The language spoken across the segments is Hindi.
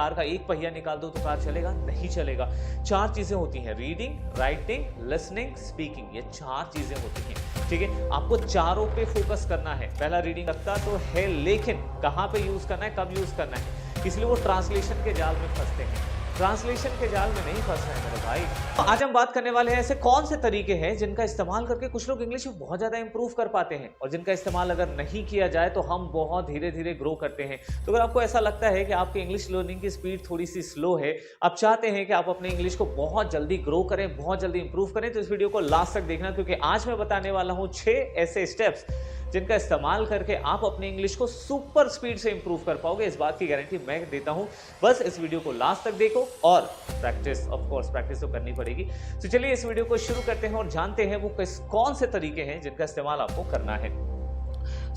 कार का एक पहिया निकाल दो तो कार चलेगा? नहीं चलेगा। 4 चीजें होती हैं, रीडिंग, राइटिंग, लिसनिंग, स्पीकिंग, ये 4 चीजें होती हैं, ठीक है। आपको चारों पे फोकस करना है। पहला रीडिंग लगता तो है, लेकिन कहाँ पे यूज करना है, कब यूज करना है, इसलिए वो ट्रांसलेशन के जाल में फंसते हैं। ट्रांसलेशन के जाल में नहीं फंसना है मेरे भाई। तो आज हम बात करने वाले हैं ऐसे कौन से तरीके हैं जिनका इस्तेमाल करके कुछ लोग इंग्लिश में बहुत ज्यादा इंप्रूव कर पाते हैं, और जिनका इस्तेमाल अगर नहीं किया जाए तो हम बहुत धीरे धीरे ग्रो करते हैं। तो अगर आपको ऐसा लगता है कि आपकी इंग्लिश लर्निंग की स्पीड थोड़ी सी स्लो है, आप चाहते हैं कि आप अपने इंग्लिश को बहुत जल्दी ग्रो करें, बहुत जल्दी इंप्रूव करें, तो इस वीडियो को लास्ट तक देखना, क्योंकि आज मैं बताने वाला हूं 6 ऐसे स्टेप्स जिनका इस्तेमाल करके आप अपने इंग्लिश को सुपर स्पीड से इंप्रूव कर पाओगे। इस बात की गारंटी मैं देता हूं। बस इस वीडियो को लास्ट तक देखो और प्रैक्टिस, ऑफ कोर्स प्रैक्टिस तो करनी पड़ेगी। तो चलिए इस वीडियो को शुरू करते हैं और जानते हैं वो कौन से तरीके हैं जिनका इस्तेमाल आपको करना है।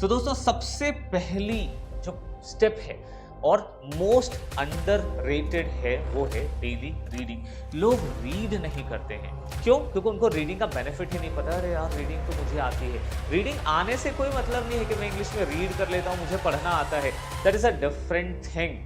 तो दोस्तों, सबसे पहली जो स्टेप है और मोस्ट अंडररेटेड है वो है डेली रीडिंग। लोग रीड नहीं करते हैं, क्यों? क्योंकि उनको रीडिंग का बेनिफिट ही नहीं पता। अरे यार, रीडिंग तो मुझे आती है। रीडिंग आने से कोई मतलब नहीं है कि मैं इंग्लिश में रीड कर लेता हूं, मुझे पढ़ना आता है। That is a different thing,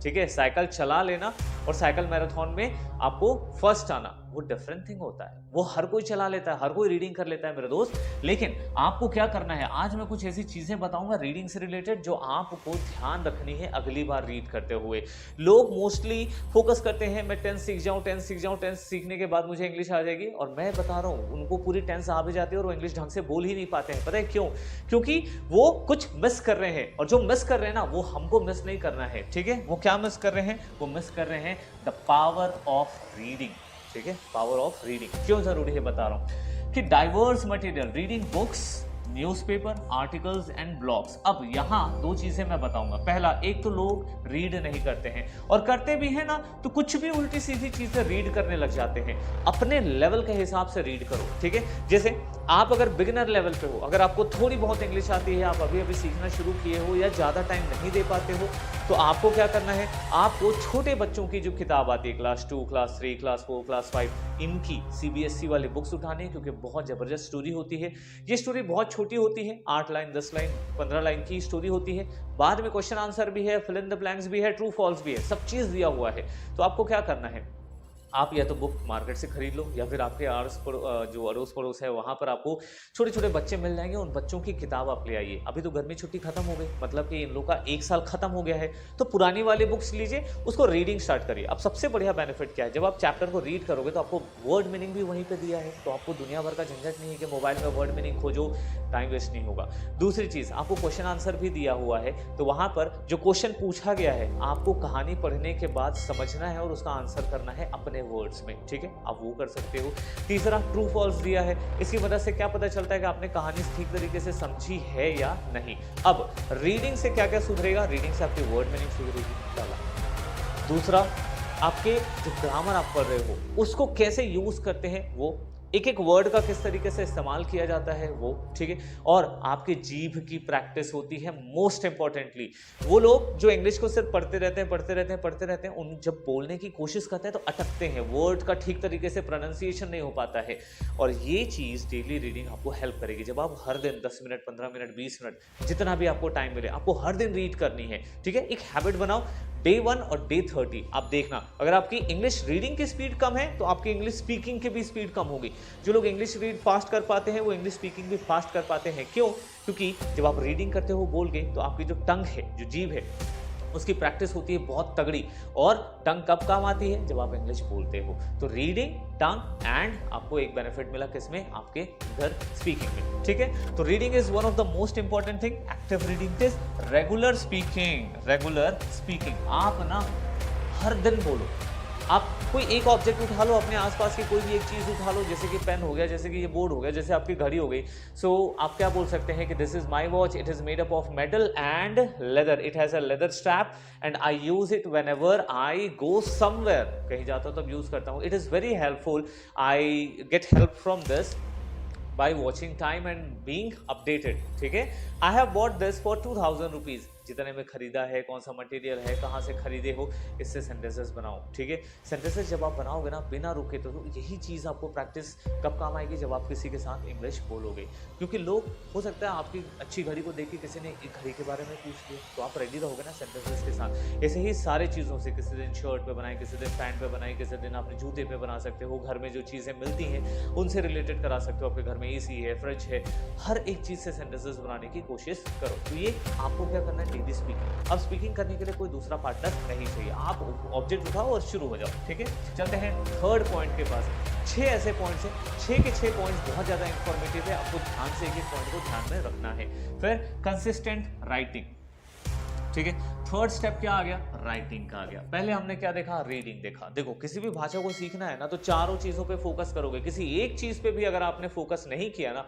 ठीक है। साइकिल चला लेना और साइकिल मैराथन में आपको फर्स्ट आना, वो डिफरेंट थिंग होता है। वो हर कोई चला लेता है, हर कोई रीडिंग कर लेता है मेरे दोस्त। लेकिन आपको क्या करना है, आज मैं कुछ ऐसी चीजें बताऊंगा रीडिंग से रिलेटेड जो आपको ध्यान रखनी है अगली बार रीड करते हुए। लोग मोस्टली फोकस करते हैं मैं टेंस सीख जाऊं, टेंस सीख जाऊं, टेंस सीखने के बाद मुझे इंग्लिश आ जाएगी। और मैं बता रहा हूं, उनको पूरी टेंस आ भी जाती है और वो इंग्लिश ढंग से बोल ही नहीं पाते हैं। पता है क्यों? क्योंकि वो कुछ मिस कर रहे हैं, और जो मिस कर रहे हैं ना, वो हमको मिस नहीं करना है, ठीक है। वो क्या मिस कर रहे हैं? वो मिस कर रहे हैं द पावर ऑफ रीडिंग, ठीक है। पावर ऑफ रीडिंग क्यों जरूरी है बता रहा हूं कि diverse material, reading books, newspaper, articles and blogs. अब यहां 2 चीजें मैं बताऊंगा। पहला, एक तो लोग रीड नहीं करते हैं, और करते भी हैं ना तो कुछ भी उल्टी सीधी चीजें रीड करने लग जाते हैं। अपने लेवल के हिसाब से रीड करो, ठीक है। जैसे आप अगर बिगिनर लेवल पे हो, अगर आपको थोड़ी बहुत इंग्लिश आती है, आप अभी अभी सीखना शुरू किए हो या ज्यादा टाइम नहीं दे पाते हो, तो आपको क्या करना है, आपको छोटे बच्चों की जो किताब आती है, क्लास 2, क्लास 3, क्लास 4, क्लास 5, इनकी CBSE वाली बुक्स उठानी है, क्योंकि बहुत जबरदस्त स्टोरी होती है। ये स्टोरी बहुत छोटी होती है, 8 लाइन, 10 लाइन, 15 लाइन की स्टोरी होती है। बाद में क्वेश्चन आंसर भी है, फिल इन द ब्लैंक्स भी है, ट्रू फॉल्स भी है, सब चीज दिया हुआ है। तो आपको क्या करना है, आप या तो बुक मार्केट से खरीद लो, या फिर आपके जो अड़ोस पड़ोस है वहाँ पर आपको छोटे छोटे बच्चे मिल जाएंगे, उन बच्चों की किताब आप ले आइए। अभी तो गर्मी छुट्टी खत्म हो गई, मतलब कि इन लोग का 1 साल खत्म हो गया है, तो पुरानी वाली बुक्स लीजिए, उसको रीडिंग स्टार्ट करिए। अब सबसे बढ़िया बेनिफिट क्या है, जब आप चैप्टर को रीड करोगे तो आपको वर्ड मीनिंग भी वहीं पर दिया है, तो आपको दुनिया भर का झंझट नहीं है कि मोबाइल में वर्ड मीनिंग खोजो, टाइम वेस्ट नहीं होगा। दूसरी चीज़, आपको क्वेश्चन आंसर भी दिया हुआ है, तो वहाँ पर जो क्वेश्चन पूछा गया है आपको कहानी पढ़ने के बाद समझना है और उसका आंसर करना है अपने वर्ड्स में, ठीक है। आप वो कर सकते हो। तीसरा, ट्रू फॉल्स दिया है, इसकी वजह से क्या पता चलता है कि आपने कहानी ठीक तरीके से समझी है या नहीं। अब रीडिंग से क्या क्या सुधरेगा, रीडिंग से आपकी वर्ड मीनिंग सुधरेगी, पहला। दूसरा, आपके जो ग्रामर आप पढ़ रहे हो उसको कैसे यूज करते हैं, वो एक एक वर्ड का किस तरीके से इस्तेमाल किया जाता है वो, ठीक है। और आपकी जीभ की प्रैक्टिस होती है मोस्ट इंपॉर्टेंटली। वो लोग जो इंग्लिश को सिर्फ पढ़ते रहते हैं, उन जब बोलने की कोशिश करते हैं तो अटकते हैं, वर्ड का ठीक तरीके से प्रोनाउंसिएशन नहीं हो पाता है। और ये चीज़ डेली रीडिंग आपको हेल्प करेगी। जब आप हर दिन 10 मिनट, 15 मिनट, 20 मिनट, जितना भी आपको टाइम मिले, आपको हर दिन रीड करनी है, ठीक है। एक हैबिट बनाओ, डे 1 और डे 30। आप देखना, अगर आपकी इंग्लिश रीडिंग की स्पीड कम है तो आपकी इंग्लिश स्पीकिंग की भी स्पीड कम होगी। जो लोग इंग्लिश रीड फास्ट कर पाते हैं वो इंग्लिश स्पीकिंग भी फास्ट कर पाते हैं। क्यों? क्योंकि जब आप रीडिंग करते हो बोल के, तो आपकी जो टंग है, जो जीभ है, उसकी प्रैक्टिस होती है बहुत तगड़ी। और टंग कब काम आती है? जब आप इंग्लिश बोलते हो। तो रीडिंग, टंग एंड आपको एक बेनिफिट मिला किसमें? आपके इधर स्पीकिंग में, ठीक है। तो reading is one of the most important thing. Active reading is regular speaking. आप ना हर दिन बोलो, आप कोई एक ऑब्जेक्ट उठा लो, अपने आसपास की कोई भी एक चीज़ उठा लो, जैसे कि पेन हो गया, जैसे कि ये बोर्ड हो गया, जैसे आपकी घड़ी हो गई। सो आप क्या बोल सकते हैं कि this is my watch, it is made up of metal and leather, it has a leather strap and I use it when ever I go somewhere. कहीं जाता हूँ तब यूज़ करता हूँ। It is very helpful, I get help from this by watching time and being updated, ठीक है। I have bought this for 2000 rupees, जितने में खरीदा है, कौन सा मटेरियल है, कहाँ से खरीदे हो, इससे सेंटेंसेस बनाओ। ठीक है, सेंटेंसेस जब आप बनाओगे ना बिना रुके तो यही चीज़ आपको प्रैक्टिस कब काम आएगी, जब आप किसी के साथ इंग्लिश बोलोगे। क्योंकि लोग, हो सकता है आपकी अच्छी घड़ी को देख के किसी ने एक घड़ी के बारे में पूछ लिया, तो आप रेडी रहोगे ना सेंटेंसेस के साथ। ऐसे ही सारे चीज़ों से, किसी दिन शर्ट पे बनाए, किसी दिन पैंट पे बनाए, किसी दिन अपने जूते पे बना सकते हो, घर में जो चीज़ें मिलती हैं उनसे रिलेटेड करा सकते हो, आपके घर में एसी है, फ्रिज है, हर एक चीज़ से सेंटेंसेस बनाने की कोशिश करो। तो ये आपको क्या करना है, डेली स्पीकिंग। अब स्पीकिंग करने के लिए कोई दूसरा पार्टनर नहीं चाहिए, आप ऑब्जेक्ट उठाओ और शुरू हो जाओ। ठीक है, चलते हैं थर्ड पॉइंट के पास। 6 ऐसे पॉइंट्स हैं, 6 के 6 पॉइंट्स बहुत ज़्यादा इंफॉर्मेटिव है, आपको ध्यान से एक पॉइंट को ध्यान में रखना है। फिर कंसिस्टेंट राइटिंग। ठीक है, थर्ड स्टेप क्या आ गया, राइटिंग का आ गया। पहले हमने क्या देखा, रीडिंग देखा। देखो, किसी भी भाषा को सीखना है ना तो चारों चीज़ों पे फोकस करोगे। किसी एक चीज़ पे भी अगर आपने फोकस नहीं किया ना,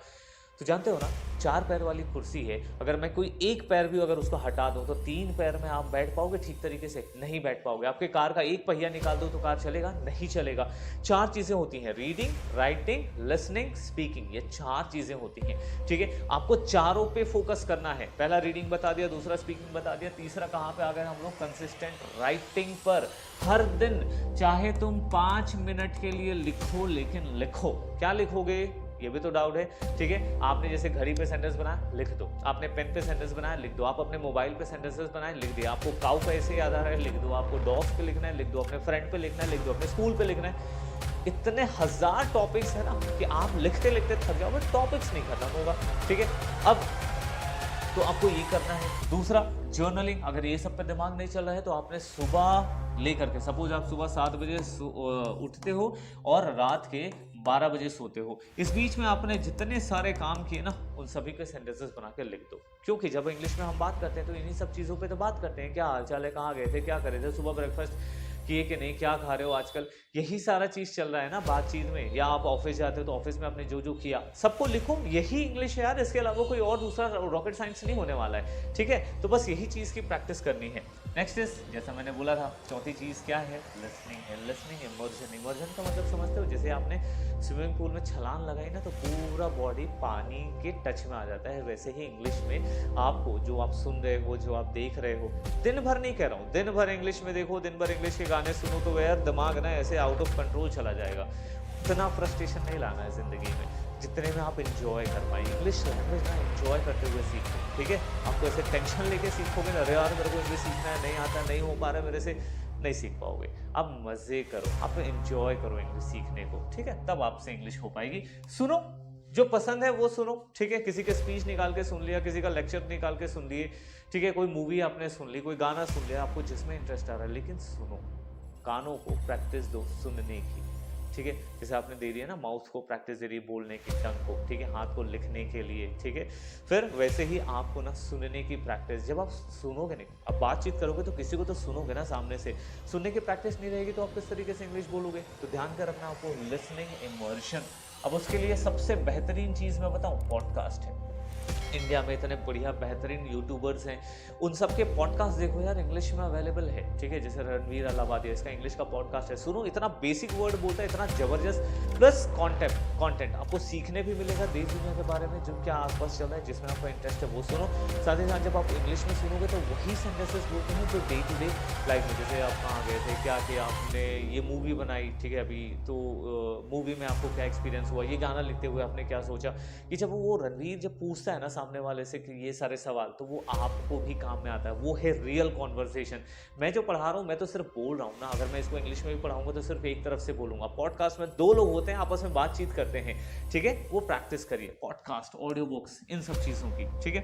तो जानते हो ना, 4 पैर वाली कुर्सी है, अगर मैं कोई एक पैर भी अगर उसको हटा दूं तो 3 पैर में आप बैठ पाओगे ठीक तरीके से, नहीं बैठ पाओगे। आपके कार का एक पहिया निकाल दो तो कार चलेगा, नहीं चलेगा। 4 चीज़ें होती हैं, रीडिंग, राइटिंग, लिसनिंग, स्पीकिंग, ये 4 चीज़ें होती हैं। ठीक है, आपको चारों पे फोकस करना है। पहला रीडिंग बता दिया, दूसरा स्पीकिंग बता दिया, तीसरा कहाँ पे आ गए हम लोग, कंसिस्टेंट राइटिंग पर। हर दिन चाहे तुम 5 मिनट के लिए लिखो, लेकिन लिखो। क्या लिखोगे, ये भी तो डाउट है। ठीक है, आपने जैसे घड़ी पे सेंटेंस बनाया, लिख दो। आपने पेन पे सेंटेंस बनाया, लिख दो। आप अपने मोबाइल पे सेंटेंसेस बनाए, लिख दिया। आपको काऊ कैसे याद आ रहा है, लिख दो। आपको डॉग्स पे लिखना है, लिख दो। अपने फ्रेंड पे लिखना है, लिख दो। अपने स्कूल पे लिखना है। इतने 1000 टॉपिक्स है ना कि आप लिखते लिखते थक जाओगे, टॉपिक्स नहीं खत्म होगा। ठीक है, अब तो आपको ये करना है। दूसरा, जर्नलिंग। अगर ये सब पे दिमाग नहीं चल रहा है तो आपने सुबह लेकर के, सपोज आप सुबह 7 बजे उठते हो और रात के 12 बजे सोते हो, इस बीच में आपने जितने सारे काम किए ना उन सभी के सेंटेंसेस बना के लिख दो। क्योंकि जब इंग्लिश में हम बात करते हैं तो इन्हीं सब चीज़ों पे तो बात करते हैं। क्या हाल चाल है, कहाँ गए थे, क्या करे थे, सुबह ब्रेकफास्ट किए कि नहीं, क्या खा रहे हो आजकल, यही सारा चीज़ चल रहा है ना बातचीत में। या आप ऑफिस जाते हो तो ऑफिस में आपने जो जो किया सबको लिखो। यही इंग्लिश है यार, इसके अलावा कोई और दूसरा रॉकेट साइंस नहीं होने वाला है। ठीक है, तो बस यही चीज़ की प्रैक्टिस करनी है। नेक्स्ट इज, जैसा मैंने बोला था, चौथी चीज़ क्या है, लिसनिंग है। Listening, immersion. इमर्जन का मतलब समझते हो, जैसे आपने स्विमिंग पूल में छलांग लगाई ना तो पूरा बॉडी पानी के टच में आ जाता है, वैसे ही इंग्लिश में आपको जो आप सुन रहे हो, जो आप देख रहे हो, दिन भर नहीं कह रहा हूँ, दिन भर इंग्लिश में देखो, दिन भर इंग्लिश के गाने सुनो तो यार दिमाग ना ऐसे आउट ऑफ कंट्रोल चला जाएगा। इतना फ्रस्ट्रेशन नहीं लाना है ज़िंदगी में, जितने में आप इंजॉय कर पाए। इंग्लिश लैंग्वेज ना इंजॉय करते हुए सीखो। ठीक है, आपको ऐसे टेंशन लेके सीखोगे ना, अरे यार मेरे को इंग्लिश सीखना है, नहीं आता, नहीं हो पा रहा है मेरे से, नहीं सीख पाओगे। आप मज़े करो, आप इंजॉय करो इंग्लिश सीखने को। ठीक है, तब आपसे इंग्लिश हो पाएगी। सुनो, जो पसंद है वो सुनो। ठीक है, किसी के स्पीच निकाल के सुन लिया, किसी का लेक्चर निकाल के सुन लिए। ठीक है, कोई मूवी आपने सुन ली, कोई गाना सुन लिया, आपको जिसमें इंटरेस्ट आ रहा है, लेकिन सुनो। कानों को प्रैक्टिस दो सुनने की। ठीक है, जैसे आपने दे दिया ना माउथ को प्रैक्टिस दे रही है बोलने की, टंग को, ठीक है, हाथ को लिखने के लिए। ठीक है, फिर वैसे ही आपको ना सुनने की प्रैक्टिस। जब आप सुनोगे नहीं, अब बातचीत करोगे तो किसी को तो सुनोगे ना सामने से, सुनने की प्रैक्टिस नहीं रहेगी तो आप किस तरीके से इंग्लिश बोलोगे। तो ध्यान कर रखना आपको, लिसनिंग, इमर्शन। अब उसके लिए सबसे बेहतरीन चीज़ मैं बताऊँ, पॉडकास्ट है। इंडिया में इतने बढ़िया बेहतरीन यूट्यूबर्स हैं, उन सब के पॉडकास्ट देखो यार, इंग्लिश में अवेलेबल है। ठीक है, जैसे रणवीर अलाहाबादी, इसका इंग्लिश का पॉडकास्ट है, सुनो। इतना बेसिक वर्ड बोलता है, इतना ज़बरदस्त, प्लस कंटेंट आपको सीखने भी मिलेगा देश दुनिया के बारे में, जो क्या आसपास चल रहा है, जिसमें आपको इंटरेस्ट है वो सुनो। साथ ही साथ जब आप इंग्लिश में सुनोगे तो वही सेंटेंसेस बोलते हैं जो डे टू डे लाइफ में, जैसे आप कहाँ गए थे, क्या किया आपने, ये मूवी बनाई, ठीक है, अभी तो मूवी में आपको क्या एक्सपीरियंस हुआ, ये गाना लिखते हुए आपने क्या सोचा। कि जब वो रणवीर जब पूछता है ना सामने वाले से कि ये सारे सवाल, तो वो आपको भी काम में आता है। वो है रियल कॉन्वर्सेशन। मैं जो पढ़ा रहा हूँ मैं तो सिर्फ बोल रहा हूँ ना, अगर मैं इसको इंग्लिश में भी पढ़ाऊंगा तो सिर्फ एक तरफ से बोलूंगा। पॉडकास्ट में 2 लोग होते हैं, आपस में बातचीत करते हैं। ठीक है, वो प्रैक्टिस करिए, पॉडकास्ट, ऑडियो बुक्स, इन सब चीज़ों की। ठीक है,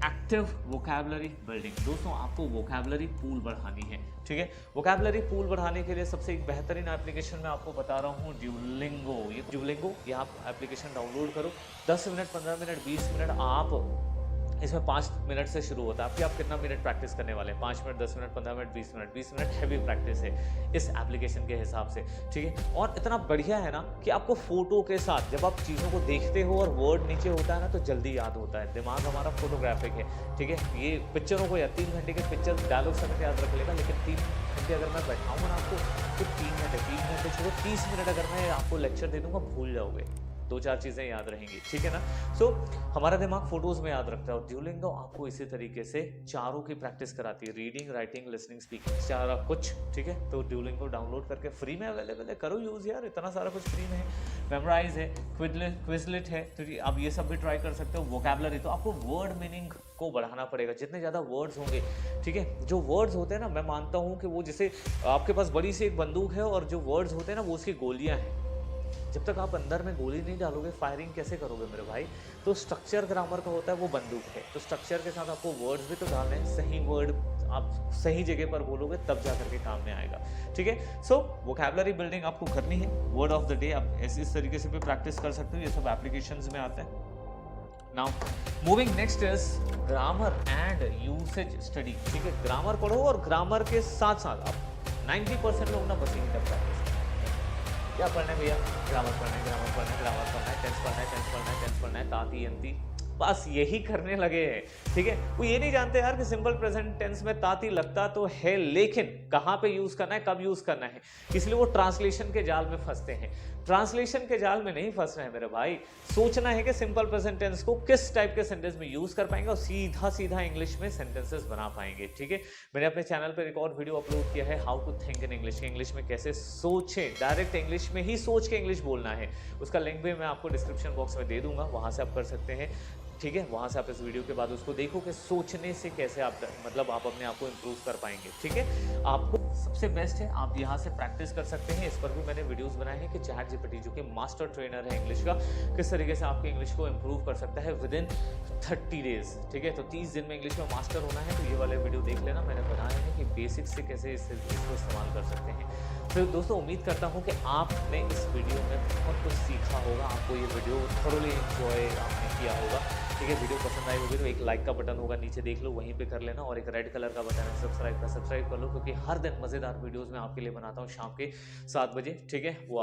एक्टिव वोकैबुलरी बिल्डिंग। दोस्तों, आपको वोकैबुलरी पूल बढ़ानी है। ठीक है, वोकैबुलरी पूल बढ़ाने के लिए सबसे एक बेहतरीन एप्लीकेशन मैं आपको बता रहा हूँ, ड्यूलिंगो। ये आप एप्लीकेशन डाउनलोड करो। 10 मिनट, 15 मिनट, 20 मिनट आप इसमें 5 मिनट से शुरू होता है आपकी, आप कितना मिनट प्रैक्टिस करने वाले हैं, 5 minute, 10 minute, 15 minute, 20 minute. 20 minute heavy practice है इस एप्लीकेशन के हिसाब से। ठीक है, और इतना बढ़िया है ना कि आपको फोटो के साथ जब आप चीज़ों को देखते हो और वर्ड नीचे होता है ना तो जल्दी याद होता है। दिमाग हमारा फोटोग्राफिक है। ठीक है, ये पिक्चरों को या 3 घंटे के पिक्चर डायलॉग समय याद रख लेगा, लेकिन 3 घंटे अगर मैं बैठाऊँगा ना आपको तो 3 घंटे छोड़ो 30 मिनट अगर मैं आपको लेक्चर दे दूँगा भूल जाओगे। 2-4 चीज़ें याद रहेंगी, ठीक है ना। सो हमारा दिमाग फोटोज़ में याद रखता है, और ड्यूलिंगो आपको इसी तरीके से चारों की प्रैक्टिस कराती है, रीडिंग, राइटिंग, लिसनिंग, स्पीकिंग, सारा कुछ, ठीक है। तो ड्यूलिंगो डाउनलोड करके फ्री में अवेलेबल है, करो यूज़ यार, इतना सारा कुछ फ्री में है। मेमोराइज है, क्विजलेट है, तो आप ये सब भी ट्राई कर सकते हो। वोकैबुलरी, तो आपको वर्ड मीनिंग को बढ़ाना पड़ेगा, जितने ज़्यादा वर्ड्स होंगे, ठीक है। जो वर्ड्स होते हैं ना, मैं मानता हूँ कि वो जैसे आपके पास बड़ी सी एक बंदूक है, और जो वर्ड्स होते हैं ना वो उसकी गोलियाँ हैं। जब तक आप अंदर में गोली नहीं डालोगे, फायरिंग कैसे करोगे मेरे भाई। तो स्ट्रक्चर ग्रामर का होता है वो बंदूक है, तो स्ट्रक्चर के साथ आपको वर्ड्स भी तो डालने हैं, सही वर्ड आप सही जगह पर बोलोगे तब जा करके काम में आएगा, ठीक है। सो वोकैबुलरी बिल्डिंग आपको करनी है। वर्ड ऑफ द डे आप इस तरीके से भी प्रैक्टिस कर सकते हो, ये सब एप्लीकेशंस में आता है। Now moving next is grammar and usage study, ठीक है। ग्रामर पढ़ो, और ग्रामर के साथ साथ आप 90% लोग ना बस यही तक प्रैक्टिस क्या पढ़ना है भैया, ग्रामर पढ़ना है, ग्रामर पढ़ना है, ग्रामर पढ़ना है, टेंस पढ़ना है, टेंस पढ़ना है, टेंस पढ़ना है, ताती अंती, बस यही करने लगे हैं, ठीक है। वो ये नहीं जानते यार कि सिंपल प्रेजेंट टेंस में ताती लगता तो है, लेकिन कहाँ पे यूज करना है, कब यूज करना है, इसलिए वो ट्रांसलेशन के जाल में फंसते हैं। ट्रांसलेशन के जाल में नहीं फंसना है मेरे भाई, सोचना है कि सिंपल प्रेजेंट टेंस को किस टाइप के सेंटेंस में यूज कर पाएंगे, और सीधा सीधा इंग्लिश में सेंटेंसेस बना पाएंगे, ठीक है। मैंने अपने चैनल पर एक और वीडियो अपलोड किया है, how to think in English, English में कैसे सोचें, डायरेक्ट इंग्लिश में ही सोच के इंग्लिश बोलना है। उसका लिंक भी मैं आपको डिस्क्रिप्शन बॉक्स में दे दूंगा, वहां से आप कर सकते हैं, ठीक है। वहाँ से आप इस वीडियो के बाद उसको देखो कि सोचने से कैसे आप मतलब आप अपने आप को इम्प्रूव कर पाएंगे, ठीक है। आपको सबसे बेस्ट है, आप यहाँ से प्रैक्टिस कर सकते हैं। इस पर भी मैंने वीडियोस बनाए हैं कि चैट जीपीटी जो कि मास्टर ट्रेनर है इंग्लिश का, किस तरीके से आपके इंग्लिश को इम्प्रूव कर सकता है विदिन 30 डेज, ठीक है। तो 30 दिन में इंग्लिश में मास्टर होना है, तो ये वाले वीडियो देख लेना, मैंने बनाए हैं कि बेसिक्स से कैसे इसको इस्तेमाल कर सकते हैं। तो दोस्तों उम्मीद करता हूँ कि आपने इस वीडियो में बहुत कुछ सीखा होगा, आपको ये वीडियो थोड़े एंजॉय आपने किया होगा, ठीक है। वीडियो पसंद आई होगी तो एक लाइक का बटन होगा नीचे, देख लो, वहीं पे कर लेना, और एक रेड कलर का बटन है सब्सक्राइब कर लो, क्योंकि हर दिन मज़ेदार वीडियोस मैं आपके लिए बनाता हूँ शाम के 7 बजे, ठीक है। वो